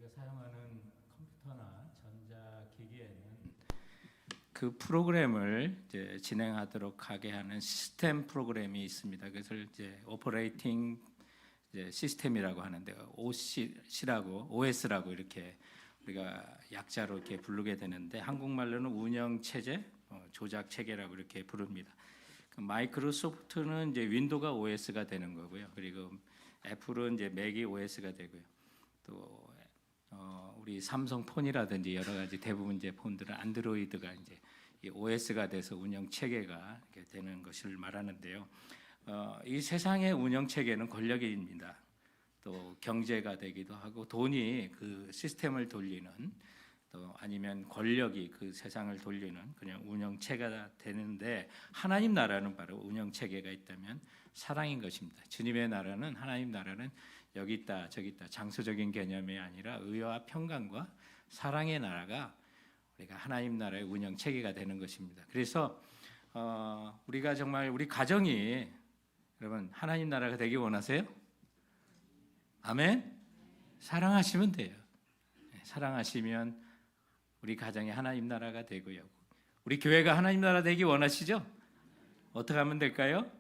우리가 사용하는 컴퓨터나 전자기기에는 그 프로그램을 이제 진행하도록 하게 하는 시스템 프로그램이 있습니다. 그것을 이제 오퍼레이팅 이제 시스템이라고 하는데요. OS라고 이렇게 우리가 약자로 이렇게 부르게 되는데 한국말로는 운영 체제, 조작 체계라고 이렇게 부릅니다. 그 마이크로소프트는 이제 윈도우가 OS가 되는 거고요. 그리고 애플은 이제 맥이 OS가 되고요. 또 우리 삼성 폰이라든지 여러 가지 대부분 이제 폰들은 안드로이드가 이제 이 OS가 돼서 운영 체계가 이렇게 되는 것을 말하는데요. 이 세상의 운영 체계는 권력입니다. 또 경제가 되기도 하고 돈이 그 시스템을 돌리는 또 아니면 권력이 그 세상을 돌리는 그냥 운영 체계가 되는데 하나님 나라는 바로 운영 체계가 있다면 사랑인 것입니다. 주님의 나라는 하나님 나라는 여기 있다 저기 있다 장소적인 개념이 아니라 의와 평강과 사랑의 나라가 우리가 하나님 나라의 운영 체계가 되는 것입니다. 그래서 우리가 정말 우리 가정이 여러분 하나님 나라가 되기 원하세요? 아멘? 사랑하시면 돼요. 사랑하시면 우리 가정이 하나님 나라가 되고요. 우리 교회가 하나님 나라 되기 원하시죠? 어떻게 하면 될까요?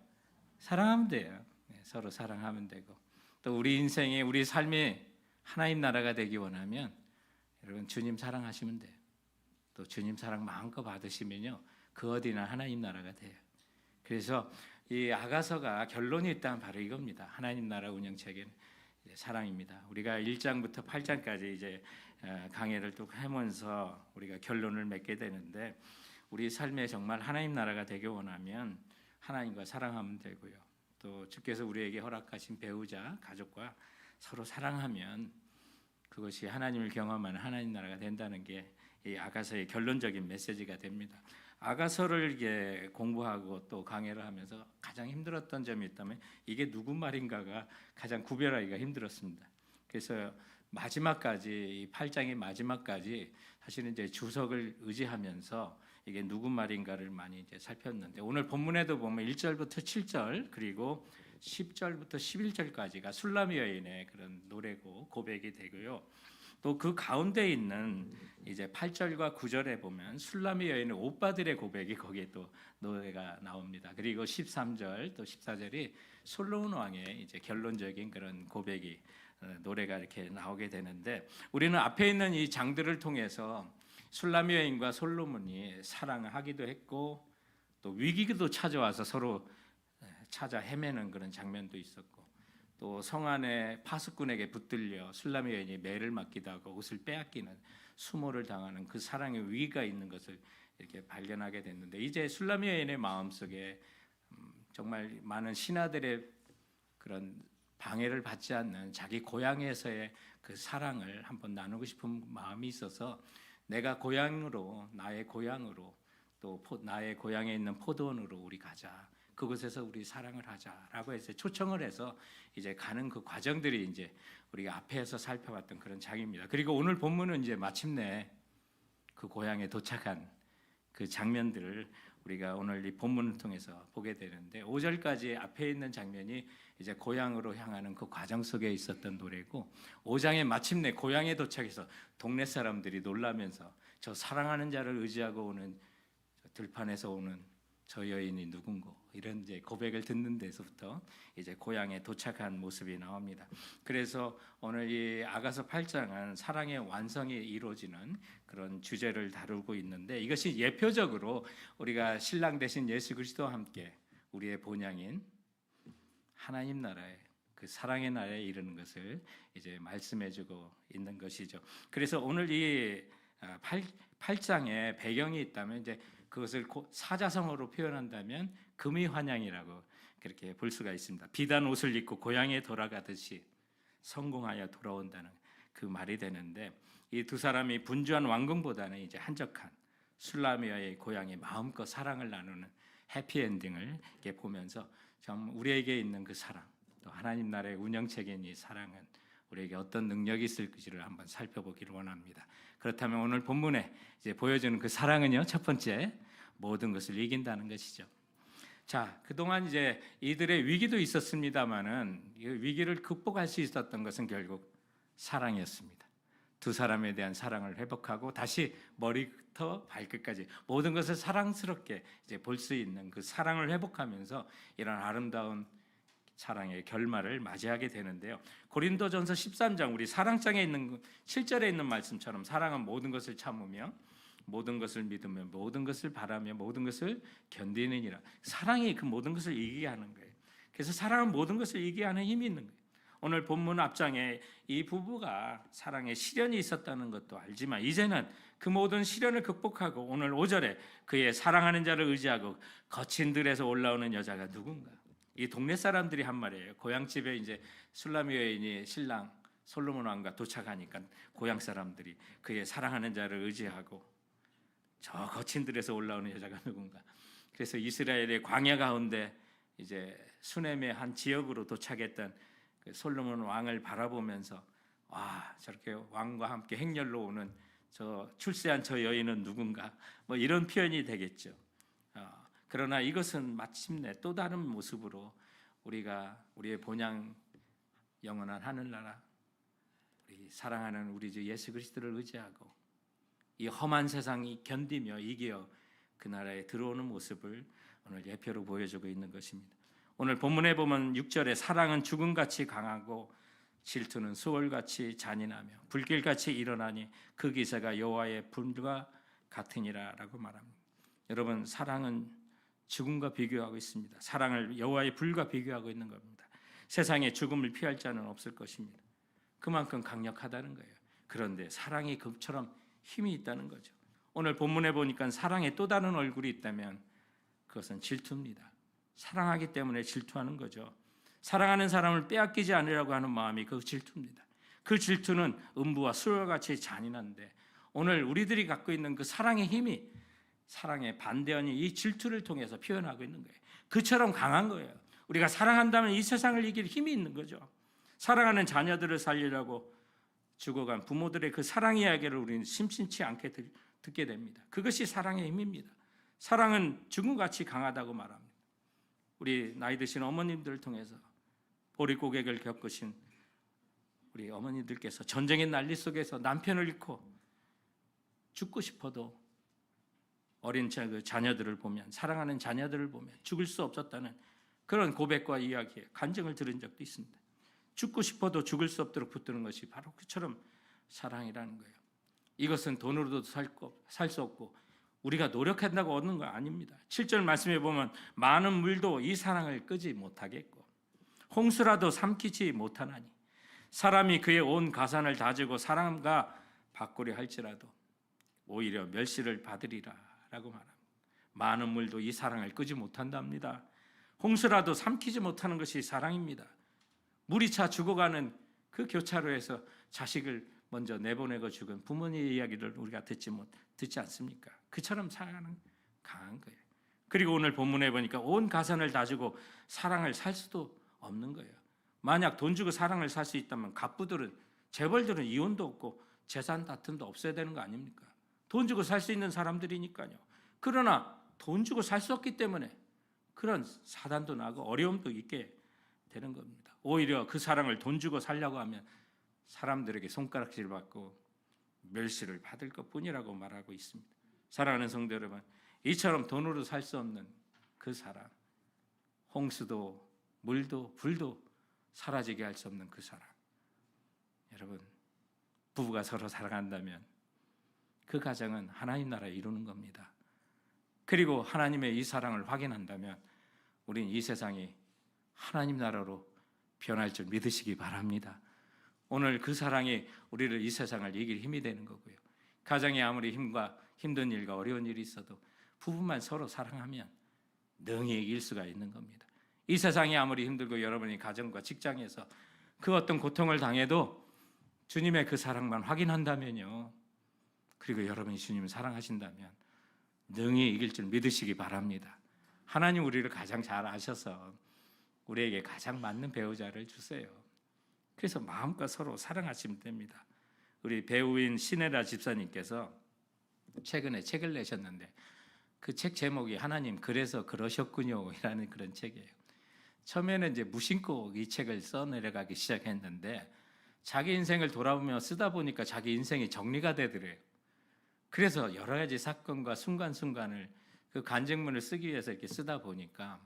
사랑하면 돼요. 서로 사랑하면 되고 또 우리 인생이 우리 삶이 하나님 나라가 되기 원하면 여러분 주님 사랑하시면 돼요. 또 주님 사랑 마음껏 받으시면요 그 어디나 하나님 나라가 돼요. 그래서 이 아가서가 결론이 있다면 바로 이겁니다. 하나님 나라 운영 체계는 사랑입니다. 우리가 1장부터 8장까지 이제 강해를 또 하면서 우리가 결론을 맺게 되는데 우리 삶에 정말 하나님 나라가 되기 원하면 하나님과 사랑하면 되고요. 또 주께서 우리에게 허락하신 배우자, 가족과 서로 사랑하면 그것이 하나님을 경험하는 하나님 나라가 된다는 게 이 아가서의 결론적인 메시지가 됩니다. 아가서를 이게 공부하고 또 강해를 하면서 가장 힘들었던 점이 있다면 이게 누구 말인가가 가장 구별하기가 힘들었습니다. 그래서 마지막까지 이 8장의 마지막까지 사실은 이제 주석을 의지하면서 이게 누구 말인가를 많이 이제 살폈는데 오늘 본문에도 보면 1절부터 7절 그리고 10절부터 11절까지가 술람이 여인의 그런 노래고 고백이 되고요. 또 그 가운데 있는 이제 8절과 9절에 보면 술람이 여인의 오빠들의 고백이 거기에 또 노래가 나옵니다. 그리고 13절 또 14절이 솔로몬 왕의 이제 결론적인 그런 고백이 노래가 이렇게 나오게 되는데 우리는 앞에 있는 이 장들을 통해서 술람이 여인과 솔로몬이 사랑을 하기도 했고 또 위기도 찾아와서 서로 찾아 헤매는 그런 장면도 있었고 또 성 안에 파수꾼에게 붙들려 술람이 여인이 매를 맞기도 하고 옷을 빼앗기는 수모를 당하는 그 사랑의 위기가 있는 것을 이렇게 발견하게 됐는데 이제 술람이 여인의 마음속에 정말 많은 신하들의 그런 방해를 받지 않는 자기 고향에서의 그 사랑을 한번 나누고 싶은 마음이 있어서 내가 고향으로 나의 고향으로 또 나의 고향에 있는 포도원으로 우리 가자. 그곳에서 우리 사랑을 하자라고 해서 초청을 해서 이제 가는 그 과정들이 이제 우리가 앞에서 살펴봤던 그런 장입니다. 그리고 오늘 본문은 이제 마침내 그 고향에 도착한 그 장면들을 우리가 오늘 이 본문을 통해서 보게 되는데 5절까지 앞에 있는 장면이 이제 고향으로 향하는 그 과정 속에 있었던 노래고 5장에 마침내 고향에 도착해서 동네 사람들이 놀라면서 저 사랑하는 자를 의지하고 오는 들판에서 오는 저 여인이 누군고 이런 이제 고백을 듣는 데서부터 이제 고향에 도착한 모습이 나옵니다. 그래서 오늘 이 아가서 8장은 사랑의 완성이 이루어지는 그런 주제를 다루고 있는데 이것이 예표적으로 우리가 신랑 되신 예수 그리스도와 함께 우리의 본향인 하나님 나라의 그 사랑의 나라에 이르는 것을 이제 말씀해주고 있는 것이죠. 그래서 오늘 이 8장에 배경이 있다면 이제 그것을 사자성어로 표현한다면 금이환영이라고 그렇게 볼 수가 있습니다. 비단 옷을 입고 고향에 돌아가듯이 성공하여 돌아온다는 그 말이 되는데 이 두 사람이 분주한 왕궁보다는 이제 한적한 술라미아의 고향에 마음껏 사랑을 나누는 해피엔딩을 이렇게 보면서 정 우리에게 있는 그 사랑 또 하나님 나라의 운영체계인 이 사랑은 우리에게 어떤 능력이 있을 것을 한번 살펴보기를 원합니다. 그렇다면 오늘 본문에 이제 보여주는 그 사랑은요, 첫 번째 모든 것을 이긴다는 것이죠. 자, 그동안 이제 이들의 위기도 있었습니다만은 이 위기를 극복할 수 있었던 것은 결국 사랑이었습니다. 두 사람에 대한 사랑을 회복하고 다시 머리부터 발끝까지 모든 것을 사랑스럽게 이제 볼 수 있는 그 사랑을 회복하면서 이런 아름다운 사랑의 결말을 맞이하게 되는데요. 고린도전서 13장 우리 사랑장에 있는 7절에 있는 말씀처럼 사랑은 모든 것을 참으며 모든 것을 믿으며 모든 것을 바라며 모든 것을 견디느니라. 사랑이 그 모든 것을 이기게 하는 거예요. 그래서 사랑은 모든 것을 이기게 하는 힘이 있는 거예요. 오늘 본문 앞장에 이 부부가 사랑에 시련이 있었다는 것도 알지만 이제는 그 모든 시련을 극복하고 오늘 5절에 그의 사랑하는 자를 의지하고 거친 들에서 올라오는 여자가 누군가? 이 동네 사람들이 한 말이에요. 고향집에 이제 술람이 여인이 신랑 솔로몬 왕과 도착하니까 고향 사람들이 그의 사랑하는 자를 의지하고 저 거친 들에서 올라오는 여자가 누군가? 그래서 이스라엘의 광야 가운데 이제 수넴의 한 지역으로 도착했던 그 솔로몬 왕을 바라보면서 와 저렇게 왕과 함께 행렬로 오는 저 출세한 저 여인은 누군가? 뭐 이런 표현이 되겠죠. 그러나 이것은 마침내 또 다른 모습으로 우리가 우리의 본향 영원한 하늘나라 우리 사랑하는 우리 주 예수 그리스도를 의지하고 이 험한 세상이 견디며 이겨 그 나라에 들어오는 모습을 오늘 예표로 보여주고 있는 것입니다. 오늘 본문에 보면 6절에 사랑은 죽음같이 강하고 질투는 수월같이 잔인하며 불길같이 일어나니 그 기세가 여호와의 불과 같으니라라고 말합니다. 여러분 사랑은 죽음과 비교하고 있습니다. 사랑을 여호와의 불과 비교하고 있는 겁니다. 세상에 죽음을 피할 자는 없을 것입니다. 그만큼 강력하다는 거예요. 그런데 사랑이 그처럼 힘이 있다는 거죠. 오늘 본문에 보니까 사랑의 또 다른 얼굴이 있다면 그것은 질투입니다. 사랑하기 때문에 질투하는 거죠. 사랑하는 사람을 빼앗기지 않으려고 하는 마음이 그 질투입니다. 그 질투는 음부와 수월과 같이 잔인한데 오늘 우리들이 갖고 있는 그 사랑의 힘이 사랑의 반대원이 이 질투를 통해서 표현하고 있는 거예요. 그처럼 강한 거예요. 우리가 사랑한다면 이 세상을 이길 힘이 있는 거죠. 사랑하는 자녀들을 살리려고 죽어간 부모들의 그 사랑 이야기를 우리는 심심치 않게 듣게 됩니다. 그것이 사랑의 힘입니다. 사랑은 죽음같이 강하다고 말합니다. 우리 나이 드신 어머님들을 통해서 보릿고개를 겪으신 우리 어머니들께서 전쟁의 난리 속에서 남편을 잃고 죽고 싶어도 어린 자녀들을 보면 사랑하는 자녀들을 보면 죽을 수 없었다는 그런 고백과 이야기에 간증을 들은 적도 있습니다. 죽고 싶어도 죽을 수 없도록 붙드는 것이 바로 그처럼 사랑이라는 거예요. 이것은 돈으로도 살 수 없고 우리가 노력한다고 얻는 거 아닙니다. 7절 말씀에 보면 많은 물도 이 사랑을 끄지 못하겠고 홍수라도 삼키지 못하나니 사람이 그의 온 가산을 다지고 사람과 바꾸려 할지라도 오히려 멸시를 받으리라 라고 말합니다. 많은 물도 이 사랑을 끄지 못한답니다. 홍수라도 삼키지 못하는 것이 사랑입니다. 물이 차 죽어가는 그 교차로에서 자식을 먼저 내보내고 죽은 부모님의 이야기를 우리가 듣지 않습니까? 그처럼 사랑은 강한 거예요. 그리고 오늘 본문에 보니까 온 가산을 다주고 사랑을 살 수도 없는 거예요. 만약 돈 주고 사랑을 살 수 있다면 갑부들은 재벌들은 이혼도 없고 재산 다툼도 없어야 되는 거 아닙니까? 돈 주고 살 수 있는 사람들이니까요. 그러나 돈 주고 살 수 없기 때문에 그런 사단도 나고 어려움도 있게 되는 겁니다. 오히려 그 사랑을 돈 주고 살려고 하면 사람들에게 손가락질 받고 멸시를 받을 것뿐이라고 말하고 있습니다. 사랑하는 성도 여러분, 이처럼 돈으로 살 수 없는 그 사랑, 홍수도 물도 불도 사라지게 할 수 없는 그 사랑. 여러분, 부부가 서로 사랑한다면 그 가정은 하나님 나라에 이루는 겁니다. 그리고 하나님의 이 사랑을 확인한다면 우리는 이 세상이 하나님 나라로 변할 줄 믿으시기 바랍니다. 오늘 그 사랑이 우리를 이 세상을 이길 힘이 되는 거고요. 가정에 아무리 힘든 일과 어려운 일이 있어도 부부만 서로 사랑하면 능히 이길 수가 있는 겁니다. 이 세상이 아무리 힘들고 여러분이 가정과 직장에서 그 어떤 고통을 당해도 주님의 그 사랑만 확인한다면요. 그리고 여러분이 주님을 사랑하신다면 능히 이길 줄 믿으시기 바랍니다. 하나님 우리를 가장 잘 아셔서 우리에게 가장 맞는 배우자를 주세요. 그래서 마음껏 서로 사랑하시면 됩니다. 우리 배우인 시네라 집사님께서 최근에 책을 내셨는데 그 책 제목이 하나님 그래서 그러셨군요 이라는 그런 책이에요. 처음에는 이제 무심코 이 책을 써내려가기 시작했는데 자기 인생을 돌아보며 쓰다 보니까 자기 인생이 정리가 되더래요. 그래서 여러 가지 사건과 순간순간을 그 간증문을 쓰기 위해서 이렇게 쓰다 보니까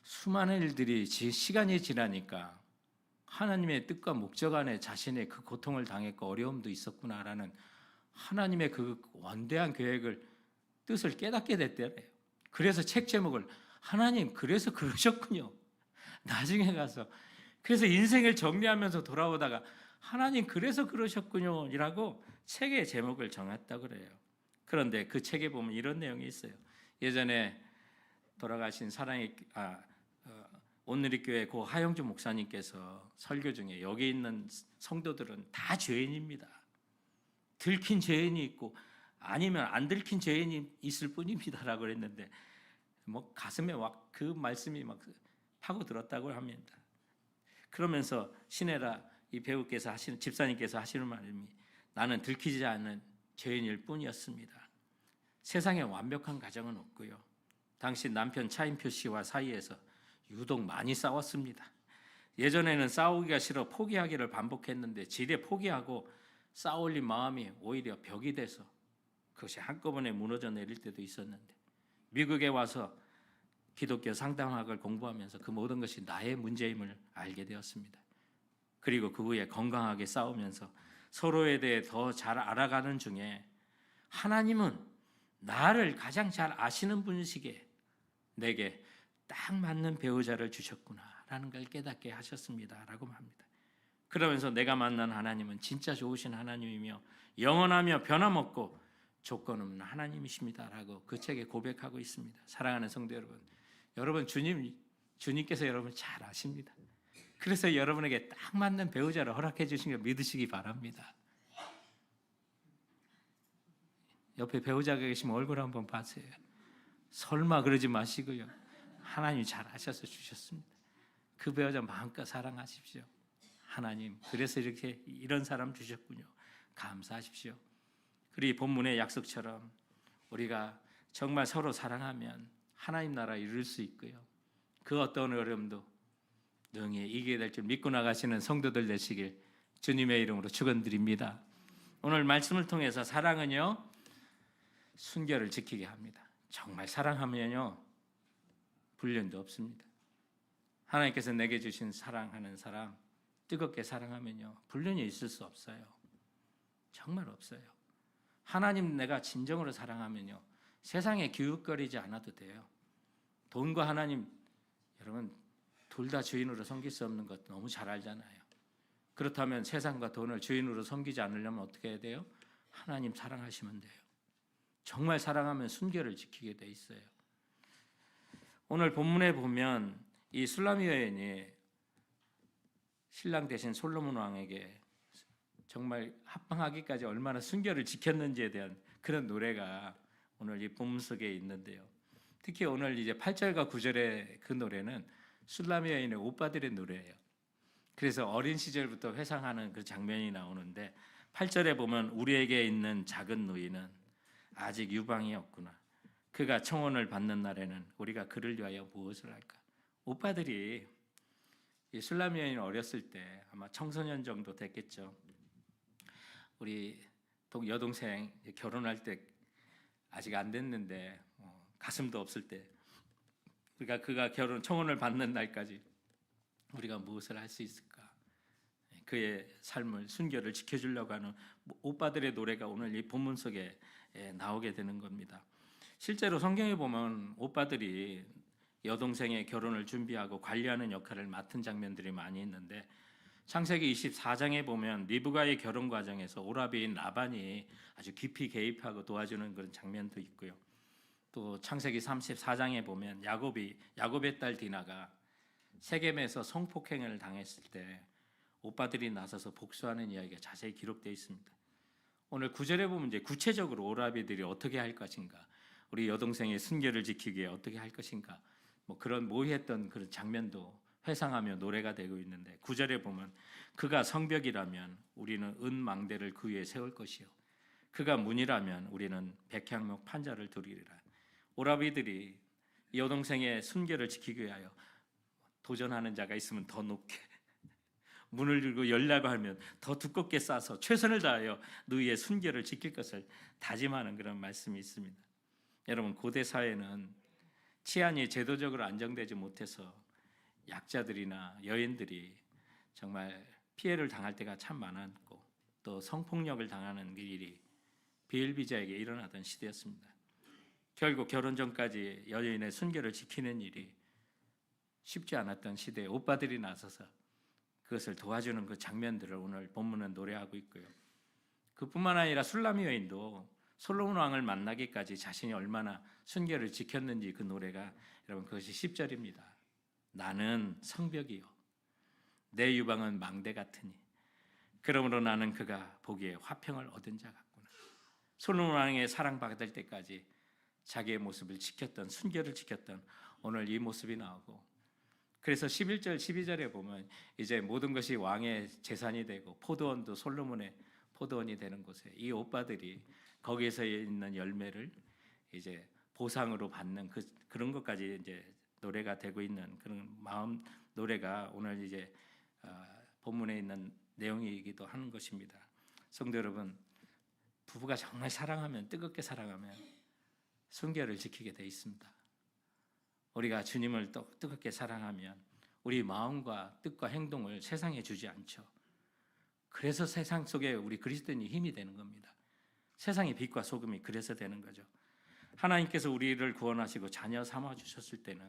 수많은 일들이 시간이 지나니까 하나님의 뜻과 목적 안에 자신의 그 고통을 당했고 어려움도 있었구나라는 하나님의 그 원대한 계획을 뜻을 깨닫게 됐대요. 그래서 책 제목을 하나님 그래서 그러셨군요. 나중에 가서 그래서 인생을 정리하면서 돌아오다가 하나님 그래서 그러셨군요 이라고 책의 제목을 정했다 그래요. 그런데 그 책에 보면 이런 내용이 있어요. 예전에 돌아가신 사랑의 온누리교회 고 하영주 목사님께서 설교 중에 여기 있는 성도들은 다 죄인입니다. 들킨 죄인이 있고 아니면 안 들킨 죄인이 있을 뿐입니다라고 그랬는데 뭐 가슴에 막 그 말씀이 막 파고들었다고 합니다. 그러면서 신혜라 이 배우께서 하시는 집사님께서 하시는 말씀이 나는 들키지 않은 죄인일 뿐이었습니다. 세상에 완벽한 가정은 없고요. 당시 남편 차인표 씨와 사이에서 유독 많이 싸웠습니다. 예전에는 싸우기가 싫어 포기하기를 반복했는데 지레 포기하고 싸울린 마음이 오히려 벽이 돼서 그것이 한꺼번에 무너져 내릴 때도 있었는데 미국에 와서 기독교 상담학을 공부하면서 그 모든 것이 나의 문제임을 알게 되었습니다. 그리고 그 후에 건강하게 싸우면서 서로에 대해 더 잘 알아가는 중에 하나님은 나를 가장 잘 아시는 분이시기에 내게 딱 맞는 배우자를 주셨구나라는 걸 깨닫게 하셨습니다라고 합니다. 그러면서 내가 만난 하나님은 진짜 좋으신 하나님이며 영원하며 변함없고 조건 없는 하나님이십니다라고 그 책에 고백하고 있습니다. 사랑하는 성도 여러분, 여러분 주님께서 여러분 잘 아십니다. 그래서 여러분에게 딱 맞는 배우자를 허락해 주신 걸 믿으시기 바랍니다. 옆에 배우자가 계시면 얼굴 한번 봐세요. 설마 그러지 마시고요. 하나님이 잘 아셔서 주셨습니다. 그 배우자 마음껏 사랑하십시오. 하나님 그래서 이렇게 이런 사람 주셨군요. 감사하십시오. 그리고 본문의 약속처럼 우리가 정말 서로 사랑하면 하나님 나라 이룰 수 있고요. 그 어떤 어려움도 능히 이기게 될 줄 믿고 나가시는 성도들 되시길 주님의 이름으로 축원드립니다. 오늘 말씀을 통해서 사랑은요 순결을 지키게 합니다. 정말 사랑하면요 불륜도 없습니다. 하나님께서 내게 주신 사랑하는 사람 뜨겁게 사랑하면요 불륜이 있을 수 없어요. 정말 없어요. 하나님 내가 진정으로 사랑하면요 세상에 기웃거리지 않아도 돼요. 돈과 하나님 여러분 둘 다 주인으로 섬길 수 없는 것 너무 잘 알잖아요. 그렇다면 세상과 돈을 주인으로 섬기지 않으려면 어떻게 해야 돼요? 하나님 사랑하시면 돼요. 정말 사랑하면 순결을 지키게 돼 있어요. 오늘 본문에 보면 이 술람 여인이 신랑 대신 솔로몬 왕에게 정말 합방하기까지 얼마나 순결을 지켰는지에 대한 그런 노래가 오늘 이 본문 속에 있는데요. 특히 오늘 이제 8절과 9절의 그 노래는 술람 여인의 오빠들의 노래예요. 그래서 어린 시절부터 회상하는 그 장면이 나오는데 8절에 보면 우리에게 있는 작은 누이는 아직 유방이 없구나. 그가 청혼을 받는 날에는 우리가 그를 위하여 무엇을 할까? 오빠들이 이 술람 여인이 어렸을 때 아마 청소년 정도 됐겠죠. 우리 여동생 결혼할 때 아직 안 됐는데 가슴도 없을 때 그러니까 그가 청혼을 받는 날까지 우리가 무엇을 할 수 있을까? 그의 삶을 순결을 지켜주려고 하는 오빠들의 노래가 오늘 이 본문 속에 나오게 되는 겁니다. 실제로 성경에 보면 오빠들이 여동생의 결혼을 준비하고 관리하는 역할을 맡은 장면들이 많이 있는데 창세기 24장에 보면 리브가의 결혼 과정에서 오라비인 라반이 아주 깊이 개입하고 도와주는 그런 장면도 있고요. 또 창세기 34장에 보면 야곱의 딸 디나가 세겜에서 성폭행을 당했을 때 오빠들이 나서서 복수하는 이야기가 자세히 기록되어 있습니다. 오늘 9절에 보면 이제 구체적으로 오라비들이 어떻게 할 것인가, 우리 여동생의 순결을 지키기 위해 어떻게 할 것인가, 뭐 그런 모의했던 그런 장면도 회상하며 노래가 되고 있는데 9절에 보면 그가 성벽이라면 우리는 은망대를 그 위에 세울 것이요 그가 문이라면 우리는 백향목 판자를 두리리라. 오라비들이 여동생의 순결을 지키기 위하여 도전하는 자가 있으면 더 높게 문을 열고 열라고 하면 더 두껍게 싸서 최선을 다하여 너희의 순결을 지킬 것을 다짐하는 그런 말씀이 있습니다. 여러분, 고대 사회는 치안이 제도적으로 안정되지 못해서 약자들이나 여인들이 정말 피해를 당할 때가 참 많았고 또 성폭력을 당하는 일이 비일비재하게 일어나던 시대였습니다. 결국 결혼 전까지 여인의 순결을 지키는 일이 쉽지 않았던 시대에 오빠들이 나서서 그것을 도와주는 그 장면들을 오늘 본문은 노래하고 있고요. 그뿐만 아니라 술람이 여인도 솔로몬 왕을 만나기까지 자신이 얼마나 순결을 지켰는지 그 노래가 여러분 그것이 10절입니다. 나는 성벽이요 내 유방은 망대 같으니 그러므로 나는 그가 보기에 화평을 얻은 자 같구나. 솔로몬 왕의 사랑받을 때까지 자기의 모습을 지켰던 순결을 지켰던 오늘 이 모습이 나오고 그래서 11절 12절에 보면 이제 모든 것이 왕의 재산이 되고 포도원도 솔로몬의 포도원이 되는 곳에 이 오빠들이 거기에서 있는 열매를 이제 보상으로 받는 그런 것까지 이제 노래가 되고 있는 그런 마음 노래가 오늘 이제 본문에 있는 내용이기도 하는 것입니다. 성도 여러분, 부부가 정말 사랑하면 뜨겁게 사랑하면 순결을 지키게 돼 있습니다. 우리가 주님을 또 뜨겁게 사랑하면 우리 마음과 뜻과 행동을 세상에 주지 않죠. 그래서 세상 속에 우리 그리스도인이 힘이 되는 겁니다. 세상의 빛과 소금이 그래서 되는 거죠. 하나님께서 우리를 구원하시고 자녀 삼아 주셨을 때는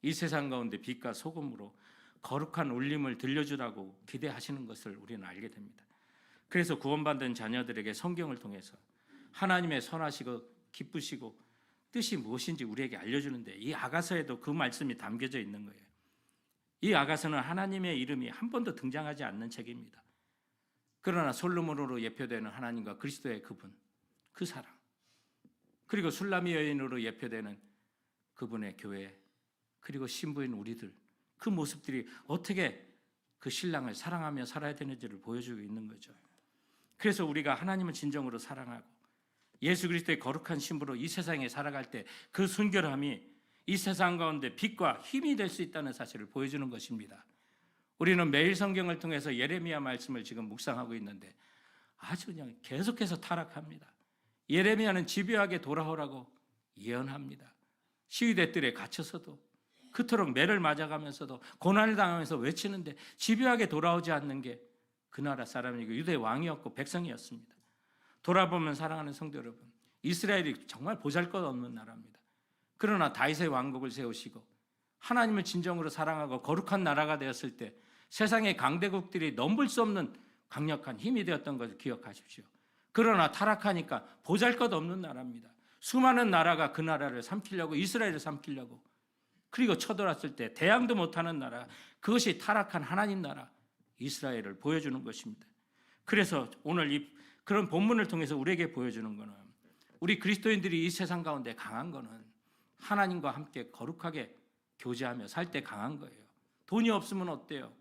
이 세상 가운데 빛과 소금으로 거룩한 울림을 들려주라고 기대하시는 것을 우리는 알게 됩니다. 그래서 구원받은 자녀들에게 성경을 통해서 하나님의 선하시고 기쁘시고 뜻이 무엇인지 우리에게 알려주는데 이 아가서에도 그 말씀이 담겨져 있는 거예요. 이 아가서는 하나님의 이름이 한 번도 등장하지 않는 책입니다. 그러나 솔로몬으로 예표되는 하나님과 그리스도의 그분, 그 사랑, 그리고 술람이 여인으로 예표되는 그분의 교회, 그리고 신부인 우리들, 그 모습들이 어떻게 그 신랑을 사랑하며 살아야 되는지를 보여주고 있는 거죠. 그래서 우리가 하나님을 진정으로 사랑하고 예수 그리스도의 거룩한 신부로 이 세상에 살아갈 때 그 순결함이 이 세상 가운데 빛과 힘이 될 수 있다는 사실을 보여주는 것입니다. 우리는 매일 성경을 통해서 예레미야 말씀을 지금 묵상하고 있는데 아주 그냥 계속해서 타락합니다. 예레미야는 집요하게 돌아오라고 예언합니다. 시위대들에 갇혀서도 그토록 매를 맞아가면서도 고난을 당하면서 외치는데 집요하게 돌아오지 않는 게 그 나라 사람이고 유대 왕이었고 백성이었습니다. 돌아보면 사랑하는 성도 여러분, 이스라엘이 정말 보잘것없는 나라입니다. 그러나 다윗의 왕국을 세우시고 하나님을 진정으로 사랑하고 거룩한 나라가 되었을 때 세상의 강대국들이 넘볼 수 없는 강력한 힘이 되었던 것을 기억하십시오. 그러나 타락하니까 보잘것없는 나라입니다. 수많은 나라가 그 나라를 삼키려고 이스라엘을 삼키려고 그리고 쳐들어왔을 때 대항도 못하는 나라, 그것이 타락한 하나님 나라 이스라엘을 보여주는 것입니다. 그래서 오늘 그런 본문을 통해서 우리에게 보여주는 것은 우리 그리스도인들이 이 세상 가운데 강한 것은 하나님과 함께 거룩하게 교제하며 살 때 강한 거예요. 돈이 없으면 어때요?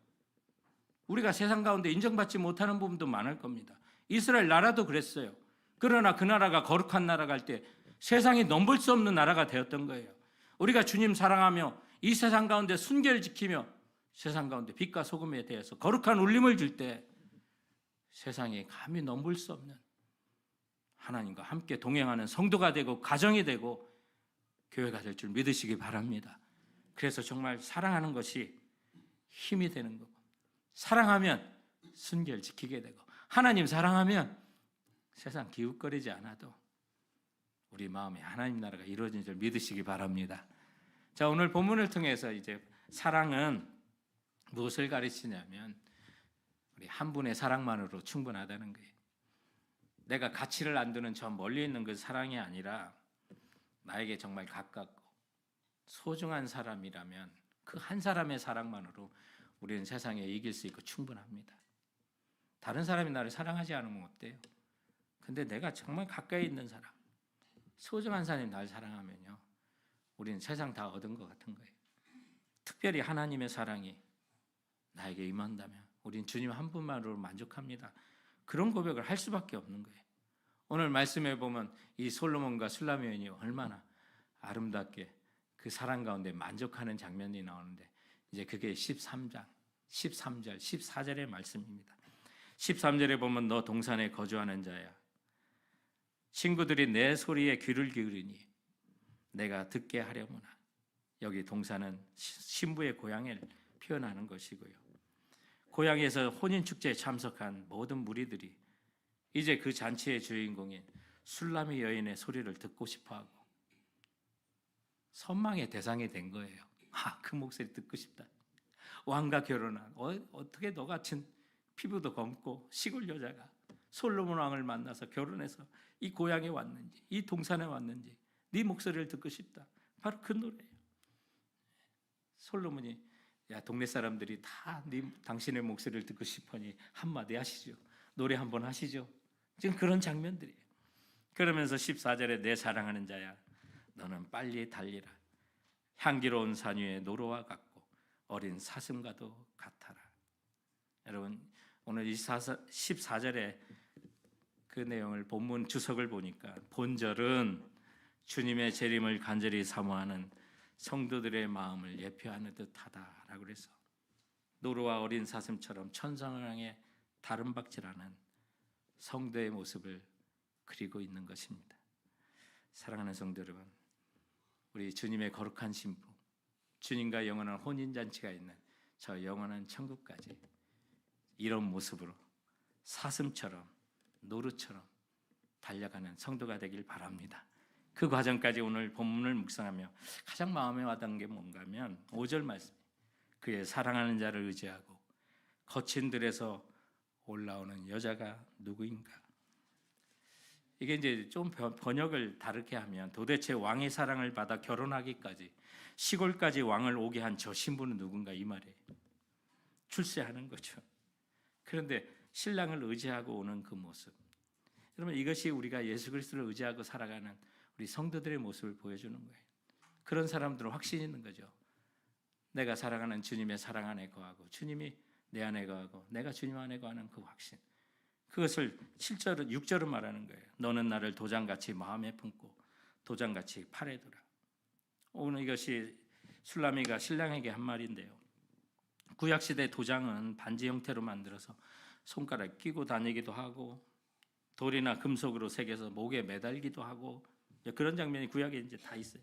우리가 세상 가운데 인정받지 못하는 부분도 많을 겁니다. 이스라엘 나라도 그랬어요. 그러나 그 나라가 거룩한 나라가 할 때 세상이 넘볼 수 없는 나라가 되었던 거예요. 우리가 주님 사랑하며 이 세상 가운데 순결을 지키며 세상 가운데 빛과 소금에 대해서 거룩한 울림을 줄 때 세상에 감히 넘볼 수 없는 하나님과 함께 동행하는 성도가 되고 가정이 되고 교회가 될 줄 믿으시기 바랍니다. 그래서 정말 사랑하는 것이 힘이 되는 거고 사랑하면 순결 지키게 되고 하나님 사랑하면 세상 기웃거리지 않아도 우리 마음에 하나님 나라가 이루어진 줄 믿으시기 바랍니다. 자, 오늘 본문을 통해서 이제 사랑은 무엇을 가르치냐면 우리 한 분의 사랑만으로 충분하다는 거예요. 내가 가치를 안 두는 저 멀리 있는 그 사랑이 아니라 나에게 정말 가깝고 소중한 사람이라면 그 한 사람의 사랑만으로 우리는 세상에 이길 수 있고 충분합니다. 다른 사람이 나를 사랑하지 않으면 어때요? 근데 내가 정말 가까이 있는 사람, 소중한 사람이 나를 사랑하면요, 우리는 세상 다 얻은 것 같은 거예요. 특별히 하나님의 사랑이 나에게 임한다면 우린 주님 한 분만으로 만족합니다. 그런 고백을 할 수밖에 없는 거예요. 오늘 말씀에 보면 이 솔로몬과 술람 여인이 얼마나 아름답게 그 사랑 가운데 만족하는 장면이 나오는데 이제 그게 13장 13절, 14절의 말씀입니다. 13절에 보면 너 동산에 거주하는 자야. 친구들이 내 소리에 귀를 기울이니 내가 듣게 하려무나. 여기 동산은 신부의 고향을 표현하는 것이고요. 고향에서 혼인축제에 참석한 모든 무리들이 이제 그 잔치의 주인공인 술람이 여인의 소리를 듣고 싶어하고 선망의 대상이 된 거예요. 그 목소리 듣고 싶다. 왕과 결혼한 어떻게 너 같은 피부도 검고 시골 여자가 솔로몬 왕을 만나서 결혼해서 이 고향에 왔는지, 이 동산에 왔는지 네 목소리를 듣고 싶다. 바로 그 노래예요. 솔로몬이 야 동네 사람들이 다 당신의 목소리를 듣고 싶으니 한마디 하시죠. 노래 한번 하시죠. 지금 그런 장면들이에요. 그러면서 14절에 내 사랑하는 자야 너는 빨리 달리라. 향기로운 산 위에 노루와 같고 어린 사슴과도 같아라. 여러분 오늘 14절에 그 내용을 본문 주석을 보니까 본절은 주님의 재림을 간절히 사모하는 성도들의 마음을 예표하는 듯하다라고 그래서 노루와 어린 사슴처럼 천상을 향해 다름박질하는 성도의 모습을 그리고 있는 것입니다. 사랑하는 성도 여러분, 우리 주님의 거룩한 신부, 주님과 영원한 혼인잔치가 있는 저 영원한 천국까지 이런 모습으로 사슴처럼 노루처럼 달려가는 성도가 되길 바랍니다. 그 과정까지 오늘 본문을 묵상하며 가장 마음에 와닿은 게 뭔가 하면 5절 말씀, 그의 사랑하는 자를 의지하고 거친 들에서 올라오는 여자가 누구인가. 이게 이제 좀 번역을 다르게 하면 도대체 왕의 사랑을 받아 결혼하기까지 시골까지 왕을 오게 한 저 신부는 누군가 이 말이에요. 출세하는 거죠. 그런데 신랑을 의지하고 오는 그 모습, 여러분 이것이 우리가 예수 그리스도를 의지하고 살아가는 우리 성도들의 모습을 보여주는 거예요. 그런 사람들은 확신이 있는 거죠. 내가 사랑하는 주님의 사랑 안에 거하고 주님이 내 안에 거하고 내가 주님 안에 거하는 그 확신, 그것을 7절은 6절은 말하는 거예요. 너는 나를 도장같이 마음에 품고 도장같이 팔에 두라. 오늘 이것이 술라미가 신랑에게 한 말인데요. 구약시대 도장은 반지 형태로 만들어서 손가락에 끼고 다니기도 하고 돌이나 금속으로 새겨서 목에 매달기도 하고 그런 장면이 구약에 이제 다 있어요.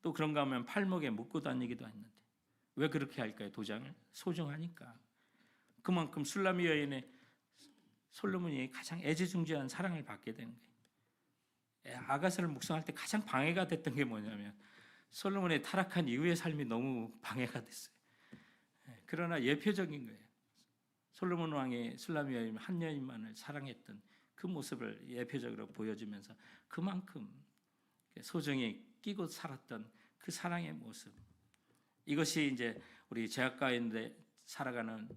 또 그런가 하면 팔목에 묶고 다니기도 했는데 왜 그렇게 할까요? 도장을 소중하니까. 그만큼 술라미 여인의 솔로몬이 가장 애지중지한 사랑을 받게 되는 거예요. 아가서를 묵상할 때 가장 방해가 됐던 게 뭐냐면 솔로몬의 타락한 이후의 삶이 너무 방해가 됐어요. 그러나 예표적인 거예요. 솔로몬 왕이 술라미 여인 한 여인만을 사랑했던 그 모습을 예표적으로 보여주면서 그만큼 소중히 끼고 살았던 그 사랑의 모습, 이것이 이제 우리 제약 가운데 살아가는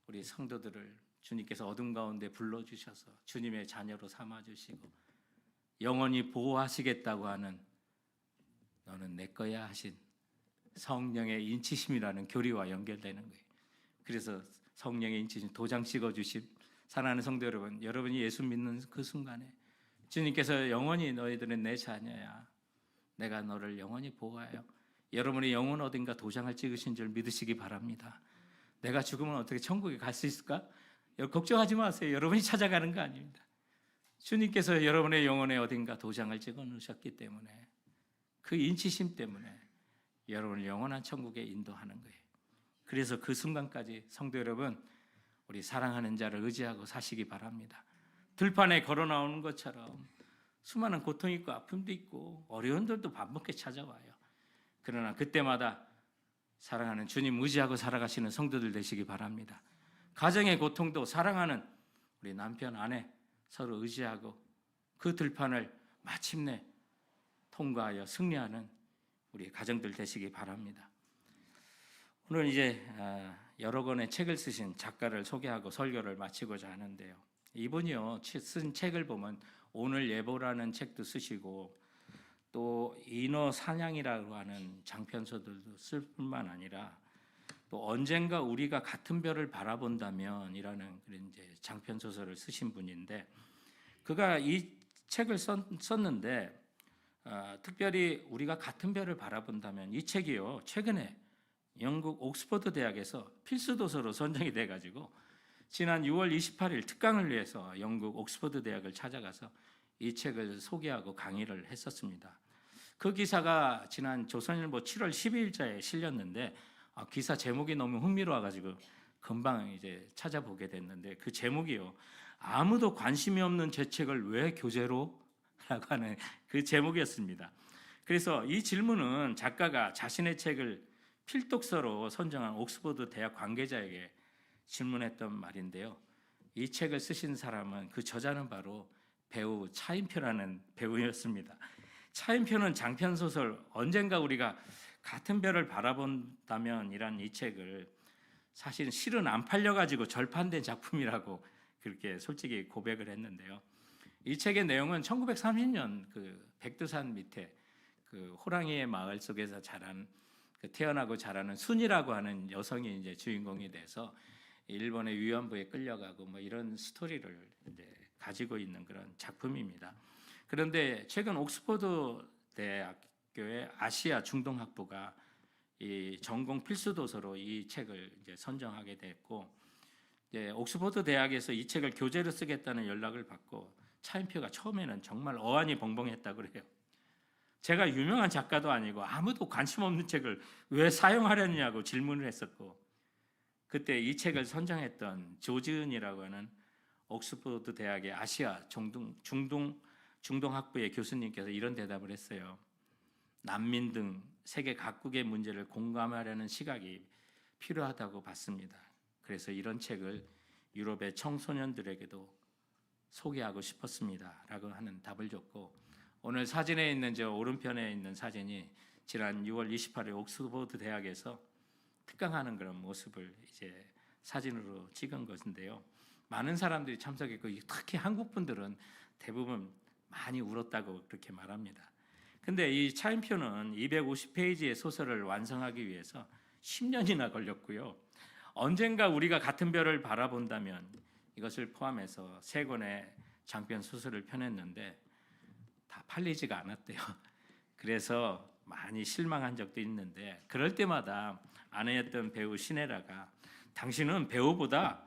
우리 성도들을 주님께서 어둠 가운데 불러주셔서 주님의 자녀로 삼아주시고 영원히 보호하시겠다고 하는 너는 내 거야 하신 성령의 인치심이라는 교리와 연결되는 거예요. 그래서 성령의 인치심, 도장 찍어주심, 사랑하는 성도 여러분, 여러분이 예수 믿는 그 순간에 주님께서 영원히 너희들은 내 자녀야, 내가 너를 영원히 보호하여 여러분의 영혼 어딘가 도장을 찍으신 줄 믿으시기 바랍니다. 내가 죽으면 어떻게 천국에 갈 수 있을까? 걱정하지 마세요. 여러분이 찾아가는 거 아닙니다. 주님께서 여러분의 영혼에 어딘가 도장을 찍어 놓으셨기 때문에 그 인치심 때문에 여러분을 영원한 천국에 인도하는 거예요. 그래서 그 순간까지 성도 여러분, 우리 사랑하는 자를 의지하고 사시기 바랍니다. 들판에 걸어 나오는 것처럼 수많은 고통이 있고 아픔도 있고 어려움들도 반복해 찾아와요. 그러나 그때마다 사랑하는 주님 의지하고 살아가시는 성도들 되시기 바랍니다. 가정의 고통도 사랑하는 우리 남편, 아내 서로 의지하고 그 들판을 마침내 통과하여 승리하는 우리 가정들 되시기 바랍니다. 오늘 이제 여러 권의 책을 쓰신 작가를 소개하고 설교를 마치고자 하는데요. 이분이요 쓴 책을 보면 오늘 예보라는 책도 쓰시고 또 인어 사냥이라고 하는 장편서들도 쓸 뿐만 아니라 또 언젠가 우리가 같은 별을 바라본다면이라는 그런 이제 장편 소설을 쓰신 분인데 그가 이 책을 썼는데 특별히 우리가 같은 별을 바라본다면 이 책이요 최근에 영국 옥스퍼드 대학에서 필수 도서로 선정이 돼 가지고 지난 6월 28일 특강을 위해서 영국 옥스퍼드 대학을 찾아가서 이 책을 소개하고 강의를 했었습니다. 그 기사가 지난 조선일보 7월 12일자에 실렸는데 기사 제목이 너무 흥미로워 가지고 금방 이제 찾아보게 됐는데 그 제목이요. 아무도 관심이 없는 제 책을 왜 교재로? 라고 하는 그 제목이었습니다. 그래서 이 질문은 작가가 자신의 책을 필독서로 선정한 옥스퍼드 대학 관계자에게 질문했던 말인데요. 이 책을 쓰신 사람은 그 저자는 바로 배우 차인표라는 배우였습니다. 차인표는 장편 소설 언젠가 우리가 같은 별을 바라본다면 이란 이 책을 사실 실은 안 팔려가지고 절판된 작품이라고 그렇게 솔직히 고백을 했는데요. 이 책의 내용은 1930년 그 백두산 밑에 그 호랑이의 마을 속에서 자란 태어나고 자라는 순이라고 하는 여성이 이제 주인공이 돼서 일본의 위안부에 끌려가고 뭐 이런 스토리를 이제 가지고 있는 그런 작품입니다. 그런데 최근 옥스퍼드 대학교의 아시아 중동 학부가 이 전공 필수 도서로 이 책을 이제 선정하게 됐고, 이제 옥스퍼드 대학에서 이 책을 교재로 쓰겠다는 연락을 받고 차인표가 처음에는 정말 어안이 벙벙했다고 그래요. 제가 유명한 작가도 아니고 아무도 관심 없는 책을 왜 사용하려느냐고 질문을 했었고, 그때 이 책을 선정했던 조지은이라고 하는 옥스퍼드 대학의 아시아 중동 학부의 교수님께서 이런 대답을 했어요. 난민 등 세계 각국의 문제를 공감하려는 시각이 필요하다고 봤습니다. 그래서 이런 책을 유럽의 청소년들에게도 소개하고 싶었습니다. 라고 하는 답을 줬고, 오늘 사진에 있는 저 오른편에 있는 사진이 지난 6월 28일 옥스퍼드 대학에서 특강하는 그런 모습을 이제 사진으로 찍은 것인데요. 많은 사람들이 참석했고 특히 한국 분들은 대부분 많이 울었다고 그렇게 말합니다. 근데 이 차인표는 250페이지의 소설을 완성하기 위해서 10년이나 걸렸고요. 언젠가 우리가 같은 별을 바라본다면 이것을 포함해서 3권의 장편 소설을 펴냈는데 다 팔리지가 않았대요. 그래서 많이 실망한 적도 있는데, 그럴 때마다 아내였던 배우 신혜라가 당신은 배우보다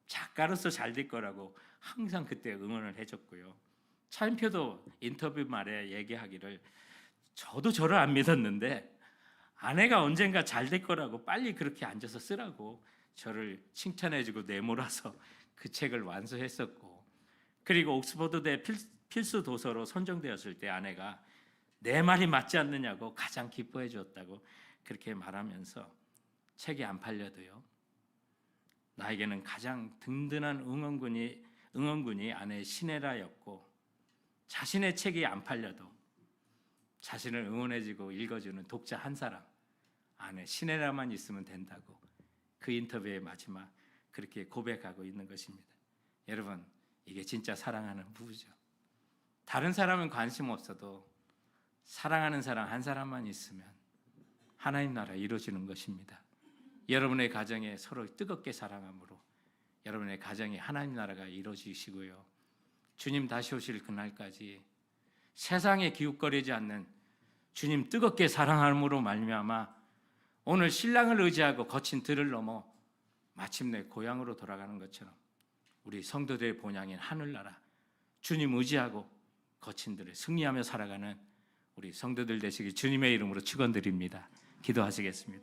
작가로서 잘 될 거라고 항상 그때 응원을 해줬고요. 차인표도 인터뷰 말에 얘기하기를 저도 저를 안 믿었는데 아내가 언젠가 잘 될 거라고 빨리 그렇게 앉아서 쓰라고 저를 칭찬해주고 내몰아서 그 책을 완수했었고, 그리고 옥스퍼드대 필수 도서로 선정되었을 때 아내가 내 말이 맞지 않느냐고 가장 기뻐해 주었다고 그렇게 말하면서 책이 안 팔려도요, 나에게는 가장 든든한 응원군이 아내 신혜라였고, 자신의 책이 안 팔려도 자신을 응원해주고 읽어주는 독자 한 사람, 아내 신혜라만 있으면 된다고 그 인터뷰의 마지막 그렇게 고백하고 있는 것입니다. 여러분, 이게 진짜 사랑하는 부부죠. 다른 사람은 관심 없어도 사랑하는 사람 한 사람만 있으면 하나님 나라 이루어지는 것입니다. 여러분의 가정에 서로 뜨겁게 사랑함으로 여러분의 가정에 하나님 나라가 이루어지시고요, 주님 다시 오실 그날까지 세상에 기웃거리지 않는 주님 뜨겁게 사랑함으로 말미암아 오늘 신랑을 의지하고 거친 들을 넘어 마침내 고향으로 돌아가는 것처럼 우리 성도들의 본향인 하늘나라 주님 의지하고 거친 들을 승리하며 살아가는 우리 성도들 되시기 주님의 이름으로 축원드립니다. 기도하시겠습니다.